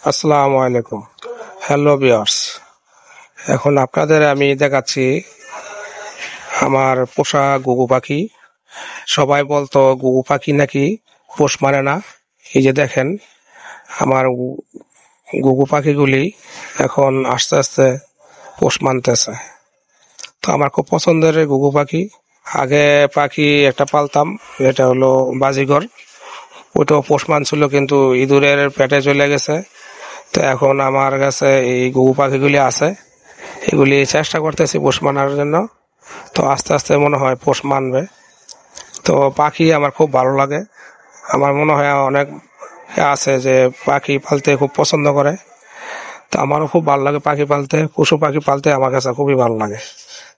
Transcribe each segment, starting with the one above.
আসসালামু আলাইকুম। Hello viewers, এখন আপনাদের আমি দেখাচ্ছি আমার পোষা ঘুঘু পাখি। সবাই বলতো ঘুঘু পাখি নাকি পোষ মানে না। এই যে দেখেন আমার ঘুঘু পাখিগুলি এখন আস্তে আস্তে পোষ মানতেছে। তো আমার খুব পছন্দের ঘুঘু পাখি। আগে পাখি একটা পালতাম, এটা হলো বাজিঘর। ওইটাও পোষ মানছিল, কিন্তু ইঁদুরের পেটে চলে গেছে। তো এখন আমার কাছে এই ঘুঘু পাখিগুলি আছে, এগুলি চেষ্টা করতেছি পোষ মানার জন্য। তো আস্তে আস্তে মনে হয় পোষ মানবে। তো পাখি আমার খুব ভালো লাগে। আমার মনে হয় অনেক আছে যে পাখি পালতে খুব পছন্দ করে। তো আমারও খুব ভালো লাগে পাখি পালতে, পশু পাখি পালতে আমার কাছে খুবই ভালো লাগে।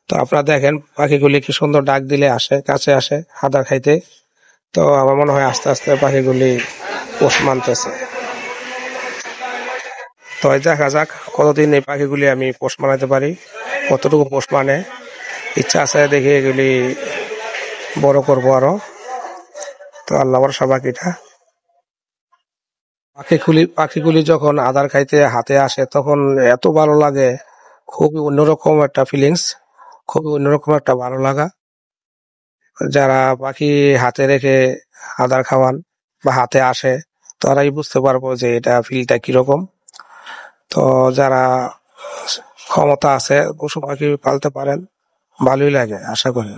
তো আপনারা দেখেন পাখিগুলি কি সুন্দর ডাক দিলে আসে, কাছে আসে আদর খাইতে। তো আমার মনে হয় আস্তে আস্তে পাখিগুলি পোষ মানতেছে। তো দেখা যাক কতদিন এই পাখিগুলি আমি পোষ মানাতে পারি, কতটুকু পোষ মানে। ইচ্ছা আছে দেখি এগুলি বড় করবো আরো। তো আল্লাহ ভরসা পাখিটা। পাখিগুলি যখন আদার খাইতে হাতে আসে তখন এত ভালো লাগে, খুবই অন্যরকম একটা ফিলিংস, খুবই অন্যরকম একটা ভালো লাগা। যারা পাখি হাতে রেখে আদার খাওয়ান বা হাতে আসে তারাই বুঝতে পারবো যে এটা ফিলটা কিরকম। তো যারা ক্ষমতা আছে পশু পাখি পালতে পারেন, ভালোই লাগে আশা করি।